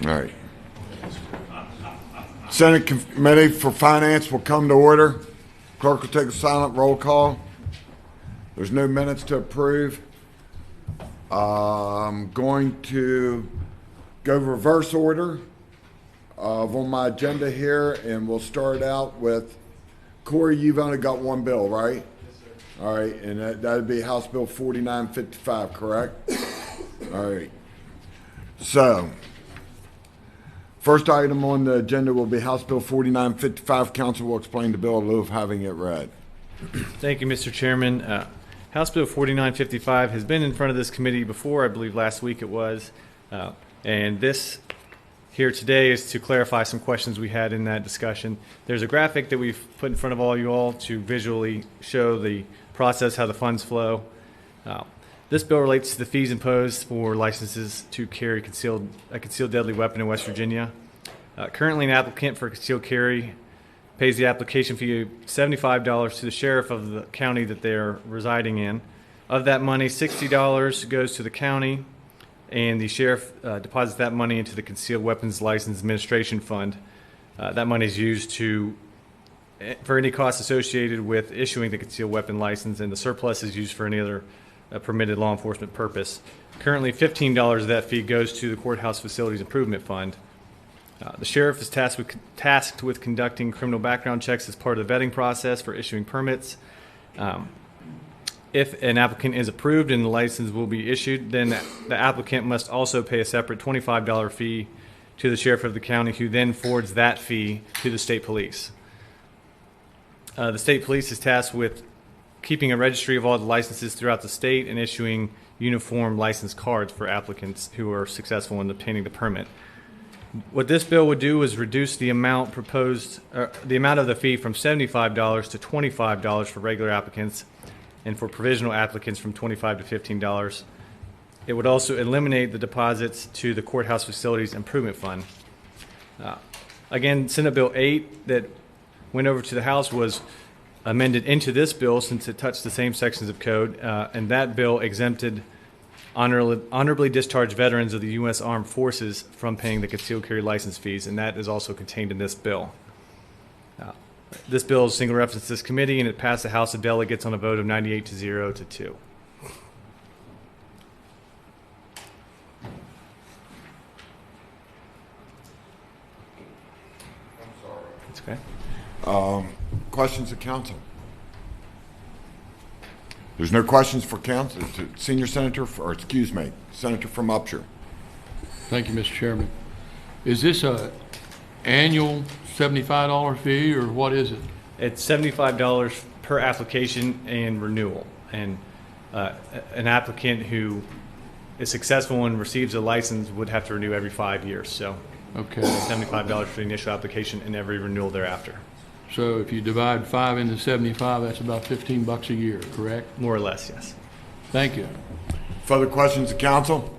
All right. Senate Committee for Finance will come to order. Clerk will take a silent roll call. There's no minutes to approve. I'm going to go reverse order on my agenda here, and we'll start out with Corey. You've only got one bill, right? Yes, sir. All right, and that would be House Bill 4955, correct? All right. So, first item on the agenda will be House Bill 4955. Council will explain the bill in lieu of having it read. Thank you, Mr. Chairman. House Bill 4955 has been in front of this committee before, I believe last week it was, and this here today is to clarify some questions we had in that discussion. There's a graphic that we've put in front of all you all to visually show the process, how the funds flow. This bill relates to the fees imposed for licenses to carry a concealed deadly weapon in West Virginia. Currently, an applicant for concealed carry pays the application fee of $75 to the sheriff of the county that they're residing in. Of that money, $60 goes to the county, and the sheriff deposits that money into the Concealed Weapons License Administration Fund. That money is used for any costs associated with issuing the concealed weapon license, and the surplus is used for any other permitted law enforcement purpose. Currently, $15 of that fee goes to the Courthouse Facilities Improvement Fund. The sheriff is tasked with conducting criminal background checks as part of the vetting process for issuing permits. If an applicant is approved and the license will be issued, then the applicant must also pay a separate $25 fee to the sheriff of the county, who then forwards that fee to the state police. The state police is tasked with keeping a registry of all the licenses throughout the state and issuing uniform license cards for applicants who are successful in obtaining the permit. What this bill would do is reduce the amount of the fee from $75 to $25 for regular applicants, and for provisional applicants from $25 to $15. It would also eliminate the deposits to the Courthouse Facilities Improvement Fund. Again, Senate Bill 8 that went over to the House was amended into this bill since it touched the same sections of code, and that bill exempted honorably discharged veterans of the U.S. Armed Forces from paying the concealed carry license fees, and that is also contained in this bill. This bill is single reference to this committee, and it passed the House of Delegates on a vote of 98-0 to 2. I'm sorry. That's okay. Questions of council? There's no questions for council. Senator Senator from Upshur. Thank you, Mr. Chairman. Is this a annual $75 fee, or what is it? It's $75 per application and renewal. And an applicant who is successful and receives a license would have to renew every 5 years. So okay, $75 for the initial application and every renewal thereafter. So if you divide 5 into 75, that's about $15 a year, correct? More or less, yes. Thank you. Further questions of council?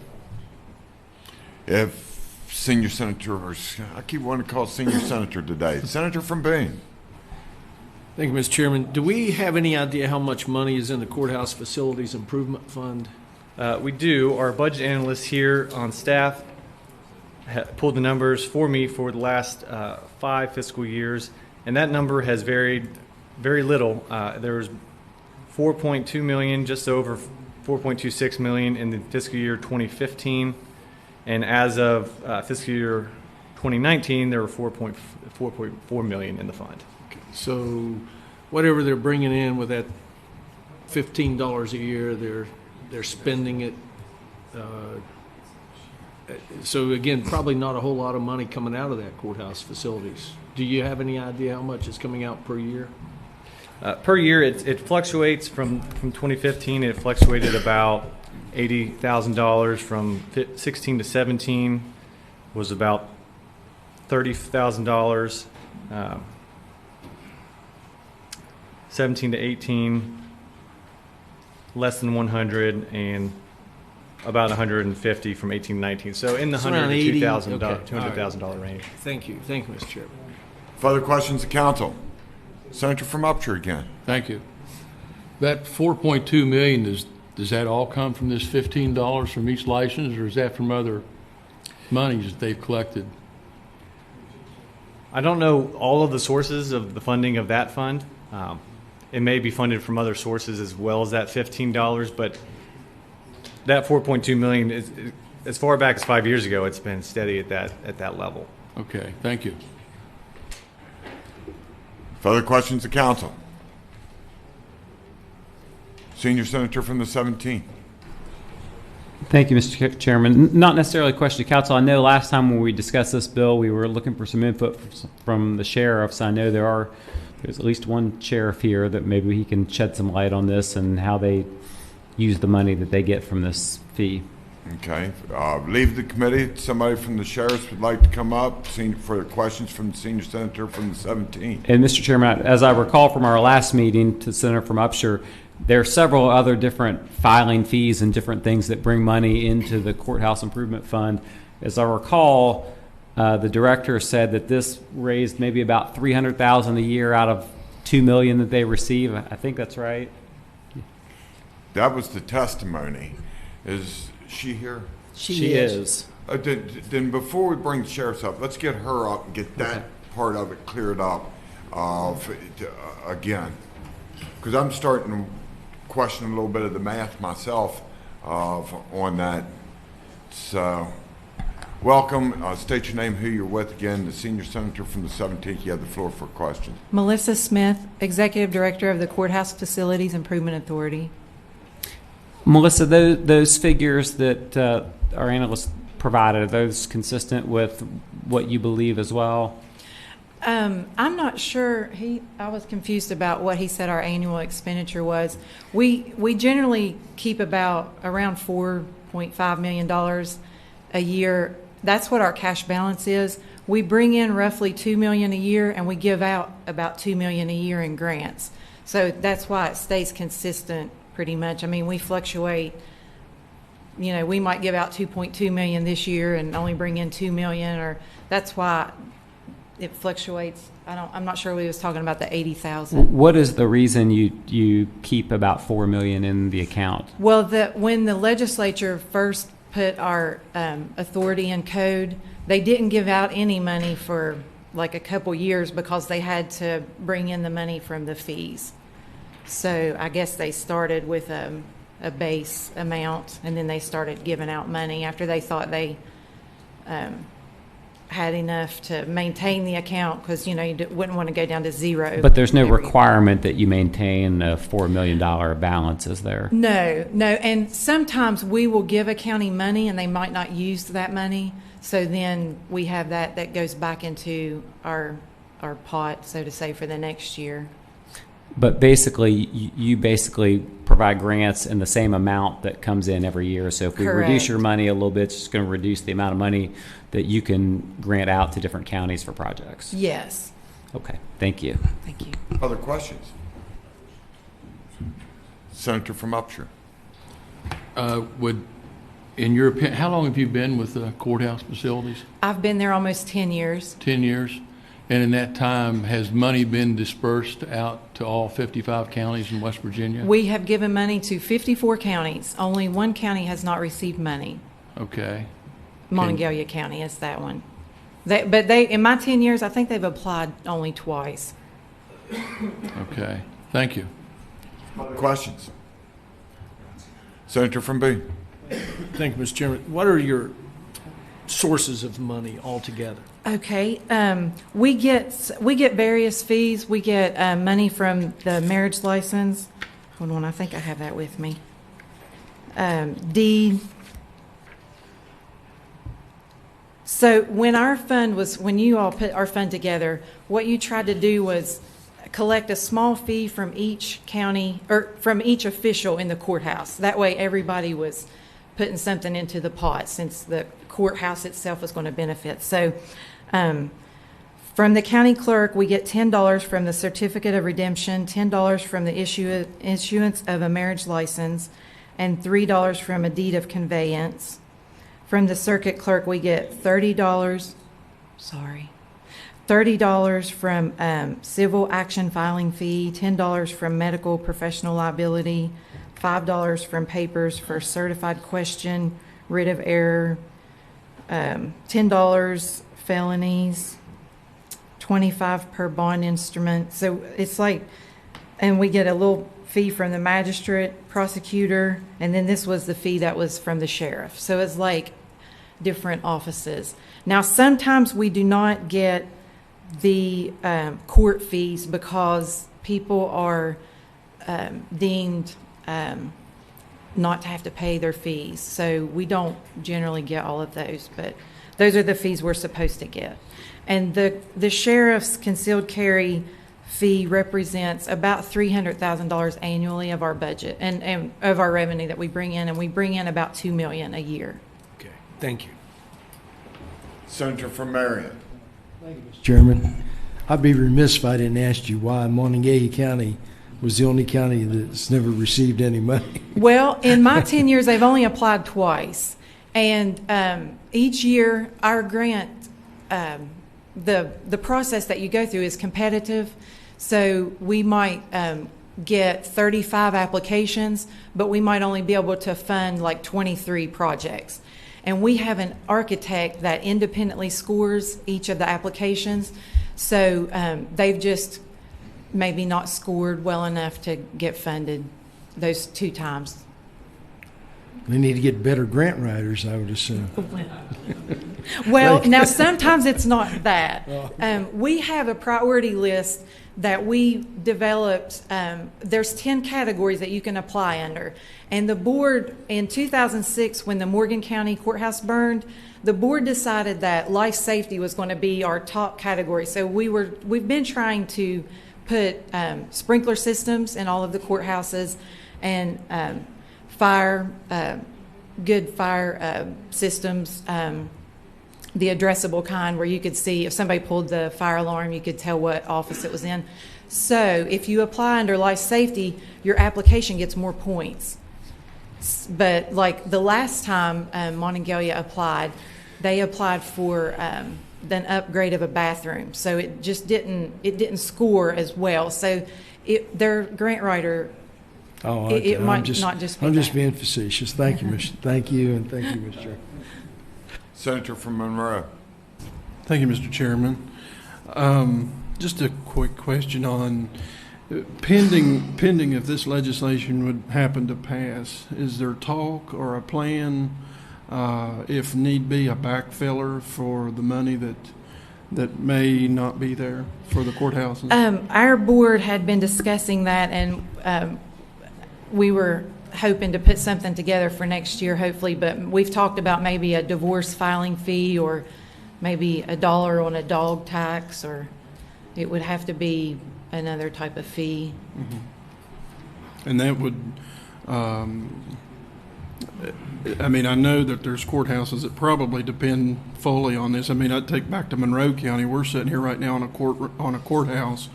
If Senior Senator, or I keep wanting to call Senior Senator today, Senator from Boone. Thank you, Mr. Chairman. Do we have any idea how much money is in the Courthouse Facilities Improvement Fund? We do. Our budget analyst here on staff pulled the numbers for me for the last 5 fiscal years, and that number has varied very little. There was $4.2 million, just over $4.26 million in the fiscal year 2015. And as of fiscal year 2019, there were $4.4 million in the fund. Okay. So whatever they're bringing in with that $15 a year, they're spending it. So again, probably not a whole lot of money coming out of that courthouse facilities. Do you have any idea how much is coming out per year? Per year, it fluctuates from 2015. It fluctuated about $80,000 from 16 to 17 was about $30,000. 17 to 18, less than 100, and about 150 from 18 to 19. So in the $100,000 to $200,000 range. Thank you, Mr. Chairman. Further questions of council? Senator from Upshur again. Thank you. That $4.2 million, does that all come from this $15 from each license, or is that from other monies that they've collected? I don't know all of the sources of the funding of that fund. It may be funded from other sources as well as that $15, but that 4.2 million is as far back as 5 years ago. It's been steady at that level. Okay, thank you. Further questions of council? Senior Senator from the 17th. Thank you, Mr. Chairman. Not necessarily a question to council. I know last time when we discussed this bill, we were looking for some input from the sheriffs. I know there's at least one sheriff here that maybe he can shed some light on this and how they use the money that they get from this fee. Okay. Leave the committee. Somebody from the sheriffs would like to come up for questions from the Senior Senator from the 17th. And Mr. Chairman, as I recall from our last meeting to the Senator from Upshur, there are several other different filing fees and different things that bring money into the Courthouse Improvement Fund. As I recall, the director said that this raised maybe about $300,000 a year out of $2 million that they receive. I think that's right. That was the testimony. Is she here? She is. Then before we bring the sheriffs up, let's get her up and get that part of it cleared up again. Because I'm starting to question a little bit of the math myself on that. So, welcome. State your name, who you're with again. The Senior Senator from the 17th. You have the floor for questions. Melissa Smith, Executive Director of the Courthouse Facilities Improvement Authority. Melissa, those figures that our analyst provided, are those consistent with what you believe as well? I'm not sure. I was confused about what he said our annual expenditure was. We generally keep around $4.5 million a year. That's what our cash balance is. We bring in roughly $2 million a year, and we give out about $2 million a year in grants. So that's why it stays consistent pretty much. I mean, we fluctuate. You know, we might give out $2.2 million this year and only bring in $2 million, or that's why it fluctuates. I'm not sure we was talking about the 80,000. What is the reason you keep about $4 million in the account? Well, when the legislature first put our authority in code, they didn't give out any money for like a couple years because they had to bring in the money from the fees. So I guess they started with a base amount, and then they started giving out money after they thought they had enough to maintain the account, because you wouldn't want to go down to zero. But there's no requirement that you maintain a $4 million balance, is there? No. And sometimes we will give a county money and they might not use that money. So then we have that goes back into our pot, so to say, for the next year. But basically, you basically provide grants in the same amount that comes in every year. So if we reduce your money a little bit, it's just going to reduce the amount of money that you can grant out to different counties for projects. Yes. Okay. Thank you. Thank you. Other questions? Senator from Upshur. In your opinion, how long have you been with the courthouse facilities? I've been there almost 10 years. 10 years? And in that time, has money been dispersed out to all 55 counties in West Virginia? We have given money to 54 counties. Only one county has not received money. Okay. Monongalia County is that one. In my 10 years, I think they've applied only twice. Okay. Thank you. Questions? Senator from B. Thank you, Mr. Chairman. What are your sources of money altogether? Okay. We get various fees. We get money from the marriage license. Hold on, I think I have that with me. Deed. So when you all put our fund together, what you tried to do was collect a small fee from each county, or from each official in the courthouse. That way everybody was putting something into the pot, since the courthouse itself was going to benefit. So from the county clerk, we get $10 from the certificate of redemption, $10 from the issuance of a marriage license, and $3 from a deed of conveyance. From the circuit clerk, we get $30 from civil action filing fee, $10 from medical professional liability, $5 from papers for certified question, writ of error, $10 felonies, 25 per bond instrument. So it's like, and we get a little fee from the magistrate, prosecutor, and then this was the fee that was from the sheriff. So it's like different offices. Now, sometimes we do not get the court fees because people are deemed not to have to pay their fees. So we don't generally get all of those, but those are the fees we're supposed to get. And the sheriff's concealed carry fee represents about $300,000 annually of our budget and of our revenue that we bring in, and we bring in about $2 million a year. Okay, thank you. Senator from Marion. Chairman, I'd be remiss if I didn't ask you why Montague County was the only county that's never received any money. Well, in my 10 years, they've only applied twice. And each year, our grant, the process that you go through is competitive. So we might get 35 applications, but we might only be able to fund like 23 projects. And we have an architect that independently scores each of the applications. So they've just maybe not scored well enough to get funded those 2 times. They need to get better grant writers, I would assume. Well, now sometimes it's not that. We have a priority list that we developed. There's 10 categories that you can apply under. And the board, in 2006, when the Morgan County Courthouse burned, the board decided that life safety was going to be our top category. So we've been trying to put sprinkler systems in all of the courthouses and good fire systems, the addressable kind where you could see if somebody pulled the fire alarm, you could tell what office it was in. So if you apply under life safety, your application gets more points. But like the last time Monongalia applied, they applied for an upgrade of a bathroom. So it just didn't score as well. So their grant writer, Oh, it might I'm not just be I'm just that. being facetious. Thank you, Mr. Thank you, and thank you, Mr. Chair. Senator from Monroe. Thank you, Mr. Chairman. Just a quick question on pending if this legislation would happen to pass. Is there talk or a plan, if need be, a backfiller for the money that may not be there for the courthouses? Our board had been discussing that, and we were hoping to put something together for next year, hopefully, but we've talked about maybe a divorce filing fee or maybe $1 on a dog tax, or it would have to be another type of fee. Mm-hmm. And that would, I mean, I know that there's courthouses that probably depend fully on this. I mean, I'd take back to Monroe County. We're sitting here right now on a courthouse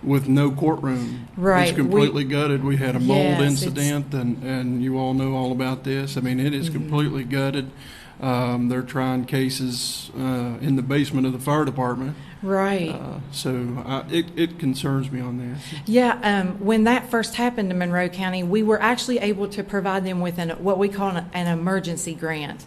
with no courtroom. Right. It's completely gutted. We had a mold Yes, incident, and you all know all about this. I mean, it is completely gutted. They're trying cases in the basement of the fire department. Right. So it concerns me on this. Yeah, when that first happened to Monroe County, we were actually able to provide them with what we call an emergency grant,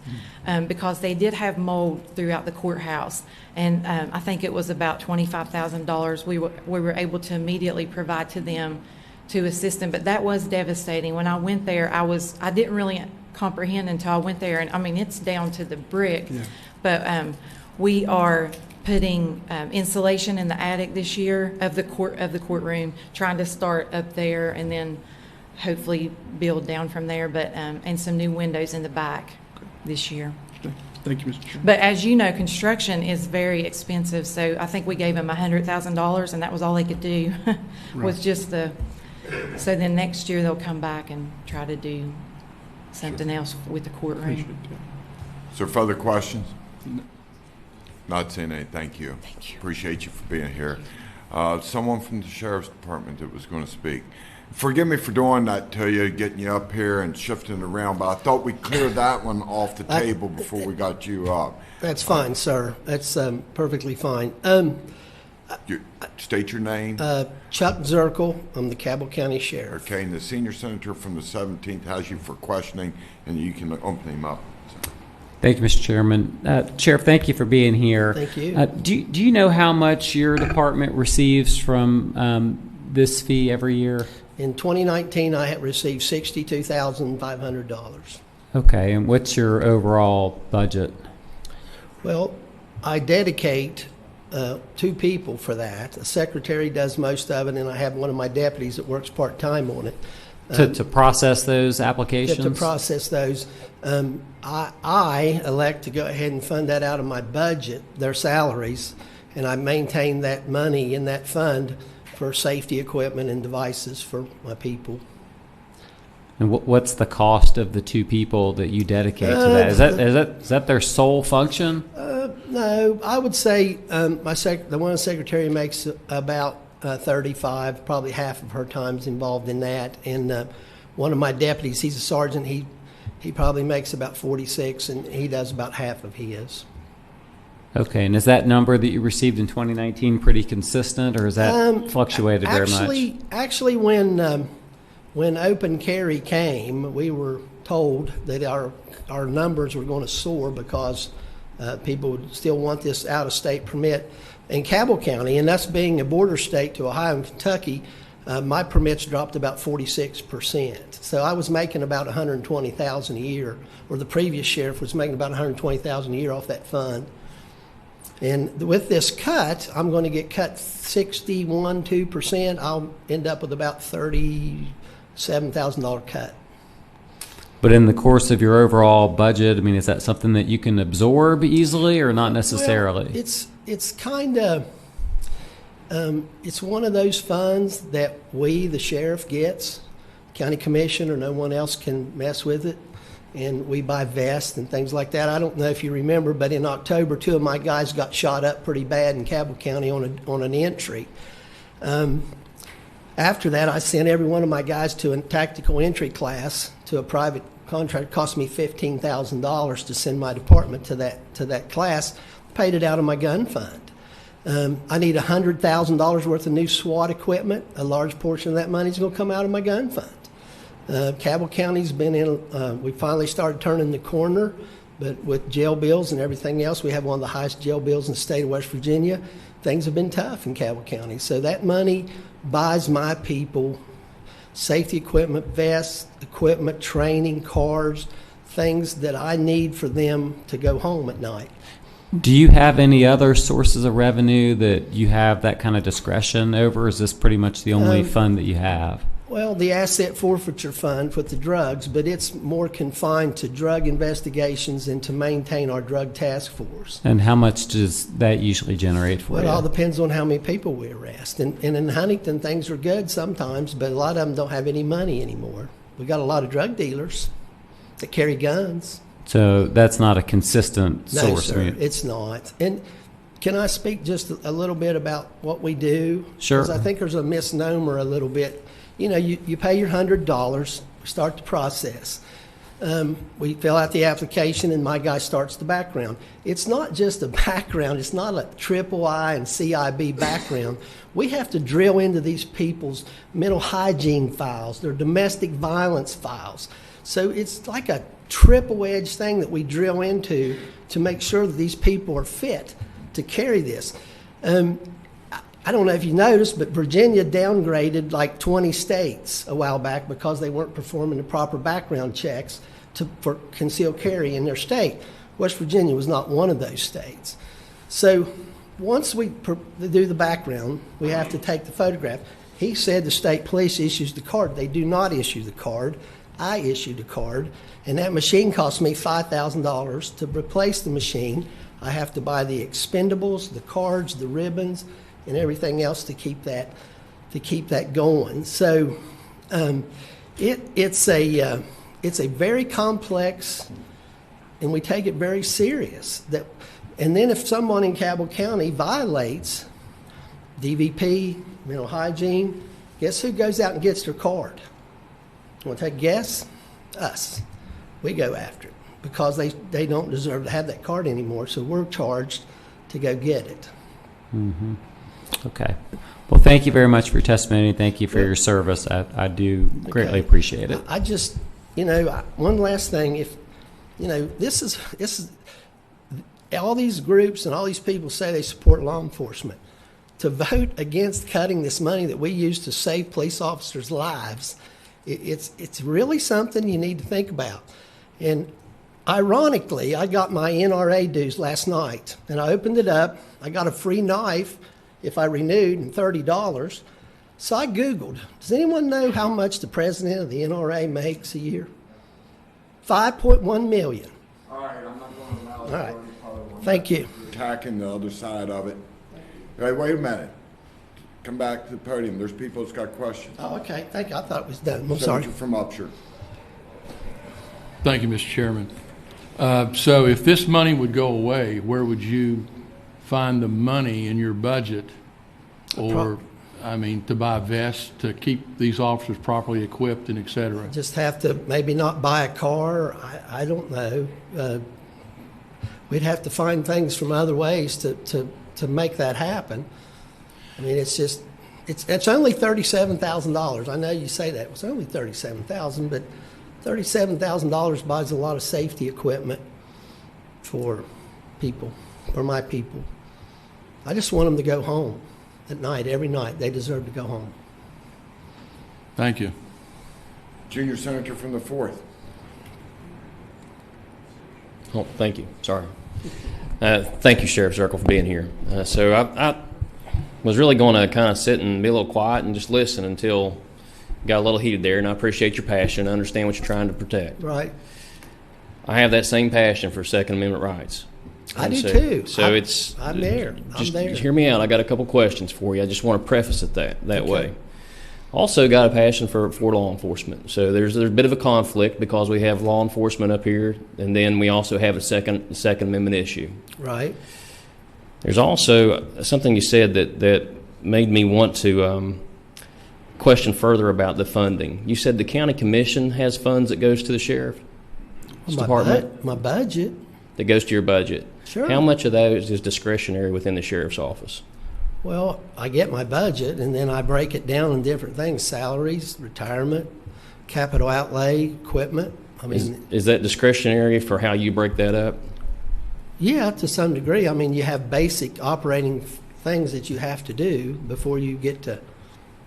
because they did have mold throughout the courthouse, and I think it was about $25,000. We were able to immediately provide to them to assist them, but that was devastating. When I went there, I didn't really comprehend until I went there, and I mean it's down to the brick. Yeah. But we are putting insulation in the attic this year of the courtroom, trying to start up there and then hopefully build down from there. But and some new windows in the back this year. Thank you, Mr. Chairman. But as you know, construction is very expensive. So I think we gave them $100,000, and that was all they could do was just the. So then next year they'll come back and try to do something else with the courtroom. Appreciate that. Is there further questions? Not seeing any. Thank you. Thank you. Appreciate you for being here. Someone from the Sheriff's Department that was going to speak. Forgive me for doing that to you, getting you up here and shifting around, but I thought we cleared that one off the table before we got you up. That's fine, sir. That's perfectly fine. State your name. Chuck Zirkle. I'm the Cabell County Sheriff. Okay, and the senior senator from the 17th has you for questioning, and you can open him up. Thank you, Mr. Chairman. Sheriff, thank you for being here. Thank you. Do you know how much your department receives from this fee every year? In 2019, I had received $62,500. Okay, and what's your overall budget? Well, I dedicate 2 people for that. The secretary does most of it, and I have one of my deputies that works part-time on it. To process those applications? To process those. I elect to go ahead and fund that out of my budget, their salaries, and I maintain that money in that fund for safety equipment and devices for my people. And what's the cost of the 2 people that you dedicate to that? Is that their sole function? No, I would say the one secretary makes about 35, probably half of her time's involved in that. And one of my deputies, he's a sergeant, he probably makes about 46, and he does about half of his. Okay, and is that number that you received in 2019 pretty consistent, or has that fluctuated very much? Actually, when open carry came, we were told that our numbers were going to soar because people would still want this out-of-state permit. In Cabell County, and that's being a border state to Ohio and Kentucky, my permits dropped about 46%. So I was making about $120,000 a year, or the previous sheriff was making about $120,000 a year off that fund. And with this cut, I'm going to get cut 2%. I'll end up with about $37,000 cut. But in the course of your overall budget, I mean, is that something that you can absorb easily, or not necessarily? Well, it's kind of it's one of those funds that the sheriff gets, county commission or no one else can mess with it, and we buy vests and things like that. I don't know if you remember, but in October, 2 of my guys got shot up pretty bad in Cabell County on an entry. After that, I sent every one of my guys to a tactical entry class to a private contract. It cost me $15,000 to send my department to that class. Paid it out of my gun fund. I need $100,000 worth of new SWAT equipment. A large portion of that money is going to come out of my gun fund. Cabell County's been in, we finally started turning the corner, but with jail bills and everything else, we have one of the highest jail bills in the state of West Virginia. Things have been tough in Cabell County. So that money buys my people safety equipment, vests, equipment, training, cars, things that I need for them to go home at night. Do you have any other sources of revenue that you have that kind of discretion over? Is this pretty much the only fund that you have? Well, the asset forfeiture fund with the drugs, but it's more confined to drug investigations and to maintain our drug task force. And how much does that usually generate for you? Well, it all depends on how many people we arrest. And in Huntington, things are good sometimes, but a lot of them don't have any money anymore. We got a lot of drug dealers that carry guns. So that's not a consistent source? No, sir, it's not. And can I speak just a little bit about what we do? Sure. Because I think there's a misnomer a little bit. You know, you pay your $100, we start the process. We fill out the application, and my guy starts the background. It's not just a background. It's not a III and CIB background. We have to drill into these people's mental hygiene files, their domestic violence files. So it's like a triple-edged thing that we drill into to make sure that these people are fit to carry this. I don't know if you noticed, but Virginia downgraded like 20 states a while back because they weren't performing the proper background checks for concealed carry in their state. West Virginia was not one of those states. So once we do the background, we have to take the photograph. He said the state police issues the card. They do not issue the card. I issued the card, and that machine cost me $5,000. To replace the machine, I have to buy the expendables, the cards, the ribbons, and everything else to keep that going. So it's a very complex, and we take it very serious. And then if someone in Cabell County violates DVP, mental hygiene, guess who goes out and gets their card? You want to take a guess? Us. We go after it because they don't deserve to have that card anymore, so we're charged to go get it. Mm-hmm. Okay. Well, thank you very much for your testimony. Thank you for your service. I do greatly appreciate it. I just, one last thing. You know, this is all these groups and all these people say they support law enforcement. To vote against cutting this money that we use to save police officers' lives, it's really something you need to think about. And ironically, I got my NRA dues last night, and I opened it up. I got a free knife if I renewed, and $30. So I Googled, does anyone know how much the president of the NRA makes a year? $5.1 million. All right, I'm not going to allow All right. Thank you. attacking the other side of it. Hey, wait a minute. Come back to the podium. There's people that's got questions. Oh, okay. Thank you. I thought it was done. I'm sorry. Senator from Upshur. Thank you, Mr. Chairman. So if this money would go away, where would you find the money in your budget, or, I mean, to buy vests, to keep these officers properly equipped and et cetera? Just have to maybe not buy a car. I don't know. We'd have to find things from other ways to make that happen. I mean, it's just, it's only $37,000. I know you say that. It's only $37,000, but $37,000 buys a lot of safety equipment for people, for my people. I just want them to go home at night, every night. They deserve to go home. Thank you. Junior Senator from the 4th. Oh, thank you. Sorry. Thank you, Sheriff Zirkle, for being here. So I was really going to kind of sit and be a little quiet and just listen until it got a little heated there, and I appreciate your passion. I understand what you're trying to protect. Right. I have that same passion for Second Amendment rights. I do so, too. So I'm there. Just I'm there. hear me out. I got a couple questions for you. I just want to preface it that way. Also got a passion for law enforcement. So there's a bit of a conflict because we have law enforcement up here, and then we also have a Second Amendment issue. Right. There's also something you said that made me want to question further about the funding. You said the county commission has funds that goes to the sheriff's department? My budget. That goes to your budget. Sure. How much of those is discretionary within the sheriff's office? Well, I get my budget, and then I break it down in different things: salaries, retirement, capital outlay, equipment. I mean, Is that discretionary for how you break that up? yeah, to some degree. I mean, you have basic operating things that you have to do before you get to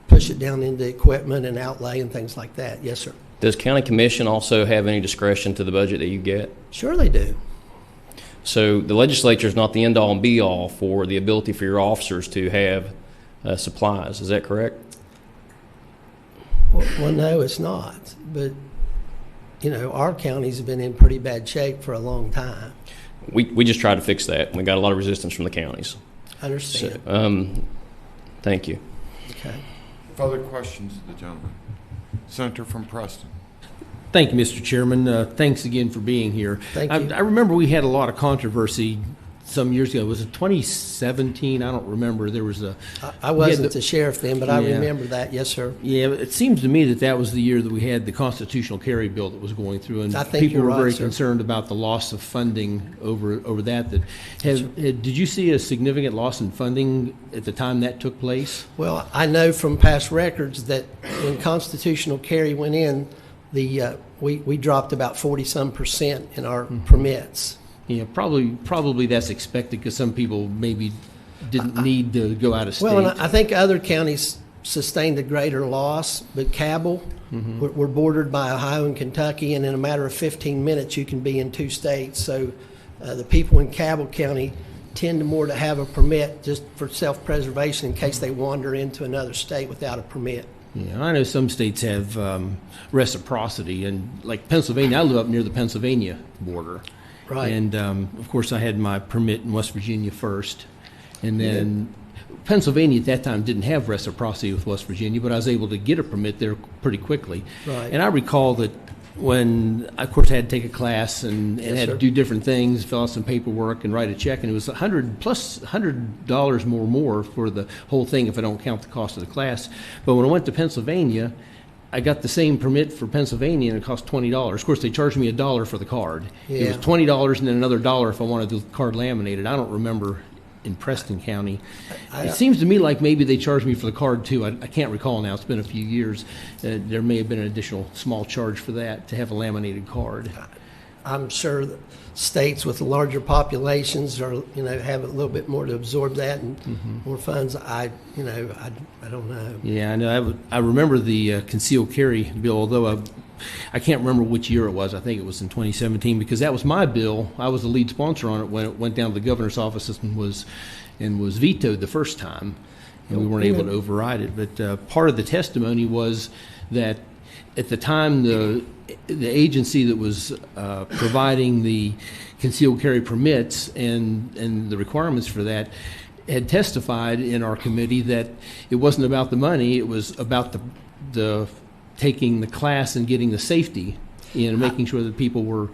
push it down into equipment and outlay and things like that. Yes, sir. Does county commission also have any discretion to the budget that you get? Sure they do. So the legislature is not the end-all and be-all for the ability for your officers to have supplies. Is that correct? Well, no, it's not. But, you know, our counties have been in pretty bad shape for a long time. We just tried to fix that. We got a lot of resistance from the counties. I understand. So, thank you. Okay. Further questions of the gentleman? Senator from Preston. Thank you, Mr. Chairman. Thanks again for being here. Thank you. I remember we had a lot of controversy some years ago. Was it 2017? I don't remember. There was I wasn't the sheriff then, but I Yeah. remember that. Yes, sir. Yeah, it seems to me that was the year that we had the constitutional carry bill that was going through, and I think people you're were right, very sir. concerned about the loss of funding over that. Did you see a significant loss in funding at the time that took place? Well, I know from past records that when constitutional carry went in, we dropped about 40-some% in our permits. Yeah, probably that's expected because some people maybe didn't need to go out of state. Well, and I think other counties sustained a greater loss, but Cabell, we're bordered by Ohio and Kentucky, and in a matter of 15 minutes you can be in 2 states. So the people in Cabell County tend to have a permit just for self-preservation in case they wander into another state without a permit. Yeah, I know some states have reciprocity, and like Pennsylvania, I live up near the Pennsylvania border. Right. And, of course, I had my permit in West Virginia first. And then Pennsylvania at that time didn't have reciprocity with West Virginia, but I was able to get a permit there pretty quickly. Right. And I recall that when, of course, I had to take a class and Yes, had sir. to do different things, fill out some paperwork and write a check, and it was $100 more for the whole thing if I don't count the cost of the class. But when I went to Pennsylvania, I got the same permit for Pennsylvania, and it cost $20. Of course, they charged me $1 for the card. Yeah. It was $20 and then another $1 if I wanted the card laminated. I don't remember in Preston County. It seems to me like maybe they charged me for the card too. I can't recall now. It's been a few years. There may have been an additional small charge for that to have a laminated card. I'm sure that states with larger populations are, have a little bit more to absorb that and more funds. I don't know. Yeah, I know. I remember the concealed carry bill, although I can't remember which year it was. I think it was in 2017 because that was my bill. I was the lead sponsor on it when it went down to the governor's office and was vetoed the first time, and we weren't able to override it. But part of the testimony was that at the time the agency that was providing the concealed carry permits and the requirements for that had testified in our committee that it wasn't about the money, it was about the taking the class and getting the safety and making sure that people were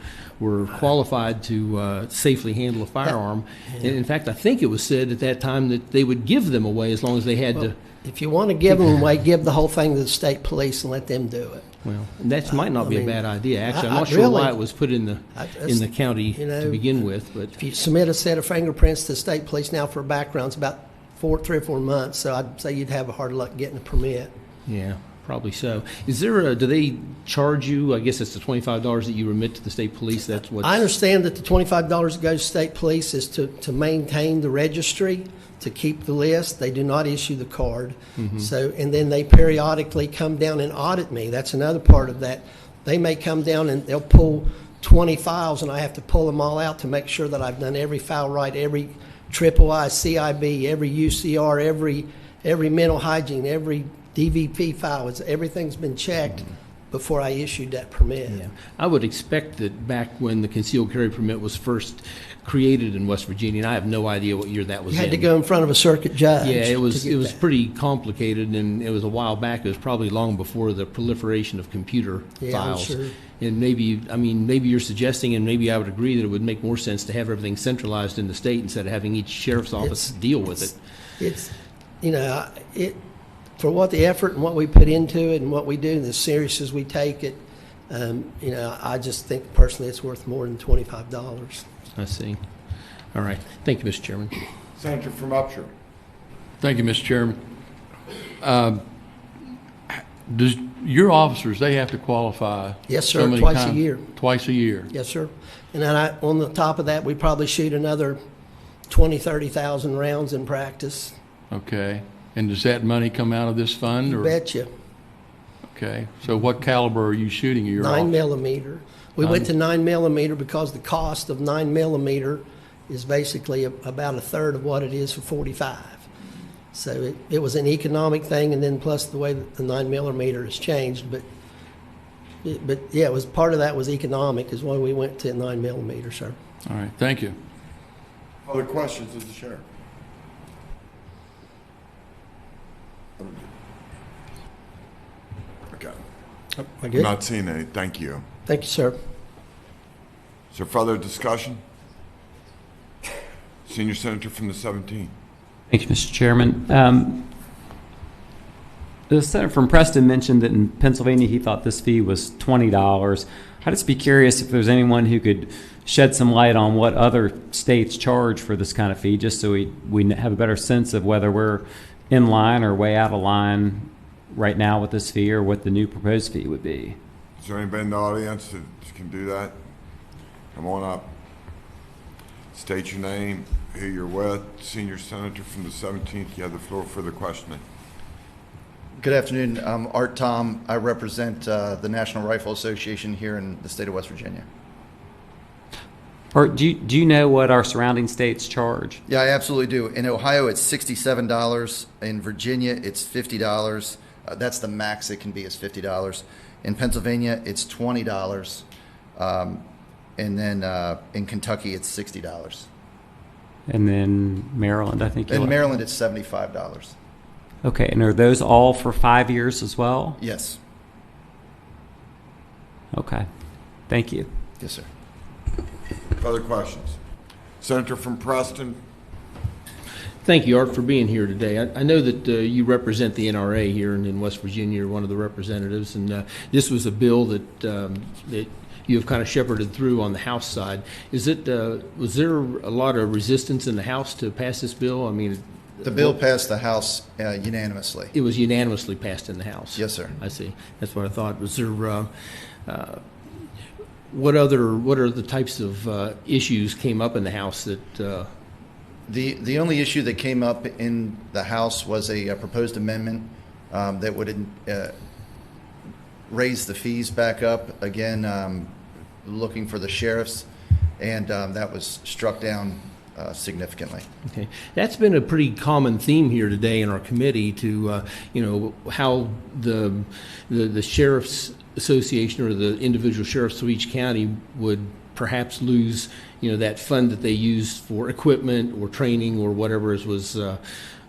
qualified to safely handle a firearm. And in fact, I think it was said at that time that they would give them away as long as they had to. If you want to give them away, give the whole thing to the state police and let them do it. Well, that might not be a bad idea. Actually, I'm not sure why it was put in the county to begin with. But if you submit a set of fingerprints to the state police now for a background, it's about 3 or 4 months. So I'd say you'd have a hard luck getting a permit. Yeah, probably so. Is there do they charge you? I guess it's the $25 that you remit to the state police. That's what I understand that the $25 that goes to state police is to maintain the registry, to keep the list. They do not issue the card. So, and then they periodically come down and audit me. That's another part of that. They may come down and they'll pull 20 files, and I have to pull them all out to make sure that I've done every file right, every III CIB, every UCR, every mental hygiene, every DVP file. Everything's been checked before I issued that permit. Yeah. I would expect that back when the concealed carry permit was first created in West Virginia, and I have no idea what year that was You had in. to go in front of a circuit judge. Yeah, it was that. pretty complicated, and it was a while back. It was probably long before the proliferation of computer files. I'm sure. And maybe you're suggesting, and maybe I would agree, that it would make more sense to have everything centralized in the state instead of having each sheriff's office deal with it. It's, for what the effort and what we put into it and what we do, and as serious as we take it, I just think personally it's worth more than $25. I see. All right. Thank you, Mr. Chairman. Senator from Upshur. Thank you, Mr. Chairman. Does your officers, they have to qualify? Yes, sir, so many twice a times? year. Twice a year? Yes, sir. And then on the top of that, we probably shoot another 30,000 rounds in practice. Okay. And does that money come out of this fund? You betcha. Okay. So what caliber are you shooting? 9 millimeter. We went to 9 millimeter because the cost of 9 millimeter is basically about a third of what it is for 45. So it was an economic thing, and then plus the way that the 9 millimeter has changed. But yeah, it was part of that was economic, is why we went to 9 millimeter, sir. All right. Thank you. Other questions of the sheriff? Okay. Am I I'm good? not seeing any. Thank you. Thank you, sir. Is there further discussion? Senior Senator from the 17th. Thank you, Mr. Chairman. The senator from Preston mentioned that in Pennsylvania he thought this fee was $20. I'd just be curious if there's anyone who could shed some light on what other states charge for this kind of fee, just so we have a better sense of whether we're in line or way out of line right now with this fee or what the new proposed fee would be. Is there anybody in the audience that can do that? Come on up. State your name, who you're with. Senior Senator from the 17th, you have the floor for the questioning. Good afternoon. I'm Art Tom. I represent the National Rifle Association here in the state of West Virginia. Art, do you know what our surrounding states charge? Yeah, I absolutely do. In Ohio, it's $67. In Virginia, it's $50. That's the max it can be, is $50. In Pennsylvania, it's $20. And then in Kentucky, it's $60. And then Maryland, I think. In Maryland, it's $75. Okay, and are those all for 5 years as well? Yes. Okay, thank you. Yes, sir. Other questions? Senator from Preston. Thank you, Art, for being here today. I know that you represent the NRA here in West Virginia. You're one of the representatives, and this was a bill that you have kind of shepherded through on the House side. Was there a lot of resistance in the House to pass this bill? I mean, The bill passed the House unanimously. it was unanimously passed in the House. Yes, sir. I see. That's what I thought. Was there? what are the types of issues came up in the House that? The only issue that came up in the House was a proposed amendment that would raise the fees back up again, looking for the sheriffs, and that was struck down significantly. Okay, that's been a pretty common theme here today in our committee to how the sheriff's association or the individual sheriffs of each county would perhaps lose that fund that they used for equipment or training or whatever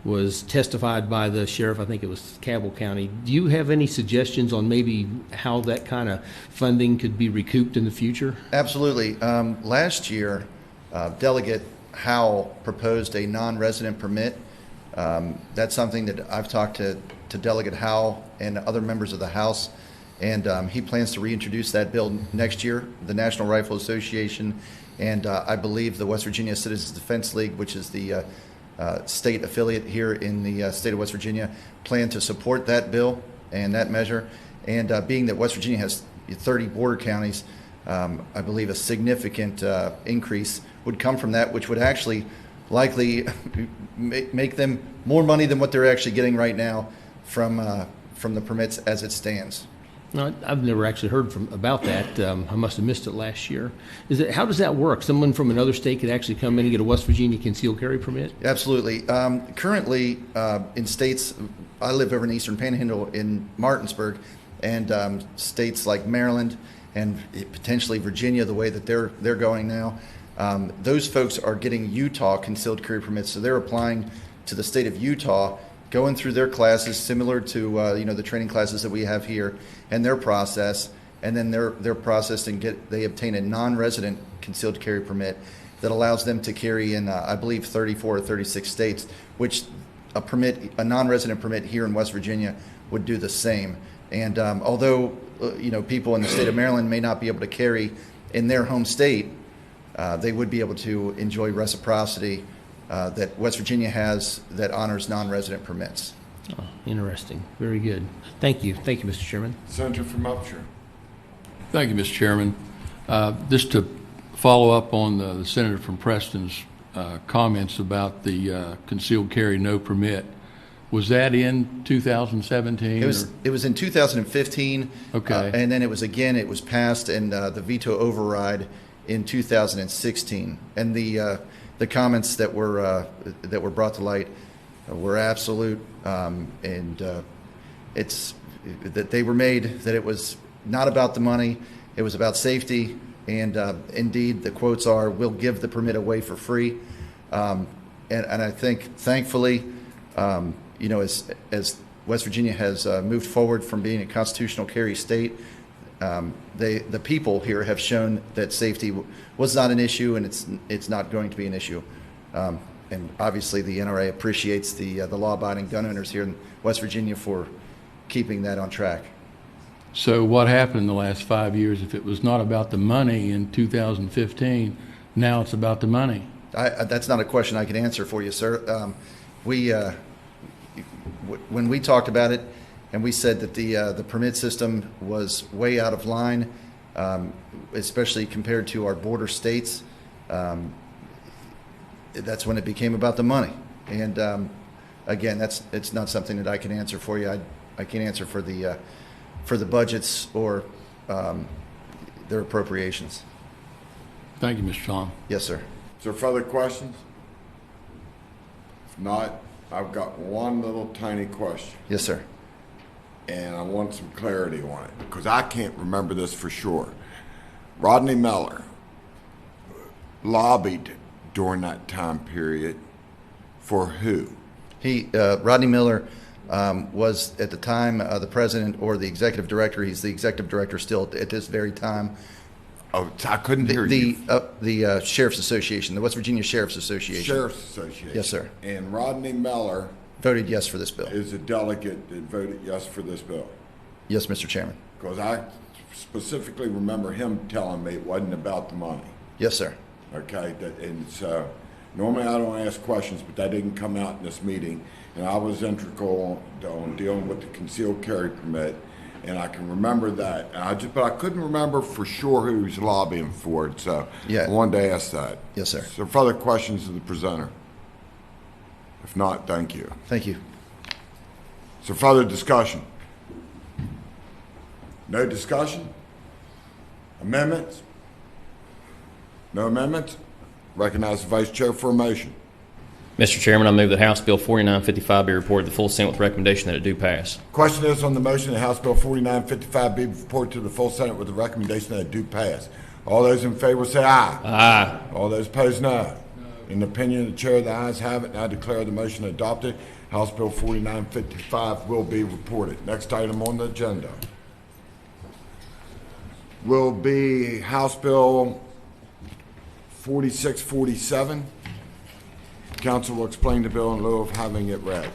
was testified by the sheriff. I think it was Cabell County. Do you have any suggestions on maybe how that kind of funding could be recouped in the future? Absolutely. Last year, Delegate Howell proposed a non-resident permit. That's something that I've talked to Delegate Howell and other members of the House, and he plans to reintroduce that bill next year. The National Rifle Association and I believe the West Virginia Citizens Defense League, which is the state affiliate here in the state of West Virginia, plan to support that bill and that measure. And being that West Virginia has 30 border counties, I believe a significant increase would come from that, which would actually likely make them more money than what they're actually getting right now from the permits as it stands. No, I've never actually heard about that. I must have missed it last year. How does that work? Someone from another state could actually come in and get a West Virginia concealed carry permit? Absolutely. Currently, in states, I live over in the Eastern Panhandle in Martinsburg, and states like Maryland and potentially Virginia, the way that they're going now, those folks are getting Utah concealed carry permits. So they're applying to the state of Utah, going through their classes similar to the training classes that we have here, and their process, and then they're processed and they obtain a non-resident concealed carry permit that allows them to carry in I believe 34 or 36 states, which a non-resident permit here in West Virginia would do the same. And although people in the state of Maryland may not be able to carry in their home state, they would be able to enjoy reciprocity that West Virginia has that honors non-resident permits. Oh, interesting. Very good. Thank you. Thank you, Mr. Chairman. Senator from Upshur. Thank you, Mr. Chairman. Just to follow up on the Senator from Preston's comments about the concealed carry no permit, was that in 2017? It was in 2015. Okay. And then it was passed and the veto override in 2016. And the comments that were brought to light were absolute, and it's that they were made that it was not about the money, it was about safety, and indeed the quotes are, "We'll give the permit away for free," and I think thankfully, as West Virginia has moved forward from being a constitutional carry state, the people here have shown that safety was not an issue, and it's not going to be an issue. And obviously, the NRA appreciates the law-abiding gun owners here in West Virginia for keeping that on track. So what happened in the last 5 years? If it was not about the money in 2015, now it's about the money. That's not a question I can answer for you, sir. When we talked about it, and we said that the permit system was way out of line, especially compared to our border states. That's when it became about the money. And again, it's not something that I can answer for you. I can't answer for the budgets or their appropriations. Thank you, Mr. Tom. Yes, sir. Is there further questions? If not, I've got one little tiny question, Yes, sir. and I want some clarity on it, because I can't remember this for sure. Rodney Miller lobbied during that time period for who? Rodney Miller was at the time the president or the executive director. He's the executive director still at this very time. Oh, I couldn't hear you. The Sheriff's Association, the West Virginia Sheriff's Association. Sheriff's Association. Yes, sir. And Rodney Miller Voted yes for this bill. is a delegate that voted yes for this bill. Yes, Mr. Chairman. Because I specifically remember him telling me it wasn't about the money. Yes, sir. Okay, and so normally I don't ask questions, but that didn't come out in this meeting. And I was integral on dealing with the concealed carry permit. and I can remember that. But I couldn't remember for sure who's lobbying for it, so Yeah. I wanted to ask that. Yes, sir. So further questions of the presenter? If not, thank you. Thank you. So further discussion? No discussion? Amendments? No amendments? Recognize the Vice Chair for a motion. Mr. Chairman, I move that House Bill 4955 be reported to the full Senate with recommendation that it do pass. Question is on the motion that House Bill 4955 be reported to the full Senate with the recommendation that it do pass. All those in favor say aye. Aye. All those opposed, no. In the opinion of the chair, the ayes have it, and I declare the motion adopted. House Bill 4955 will be reported. Next item on the agenda will be House Bill 4647. Council will explain the bill in lieu of having it read.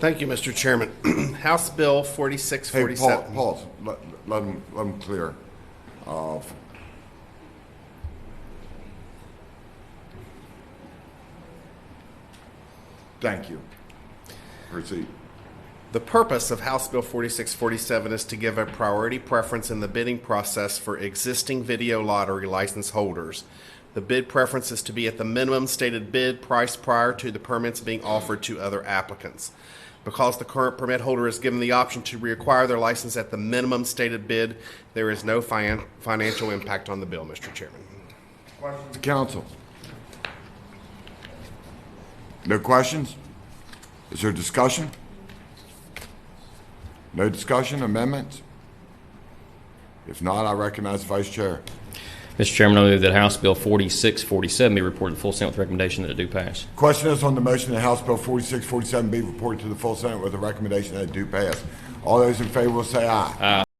Thank you, Mr. Chairman. House Bill Hey, 4647. pause. Let him clear. Thank you. Proceed. The purpose of House Bill 4647 is to give a priority preference in the bidding process for existing video lottery license holders. The bid preference is to be at the minimum stated bid price prior to the permits being offered to other applicants. Because the current permit holder is given the option to reacquire their license at the minimum stated bid, there is no financial impact on the bill, Mr. Chairman. Questions to council? No questions? Is there discussion? No discussion? Amendments? If not, I recognize the Vice Chair. Mr. Chairman, I move that House Bill 4647 be reported to the full Senate with recommendation that it do pass. Question is on the motion that House Bill 4647 be reported to the full Senate with a recommendation that it do pass. All those in favor will say aye. Aye.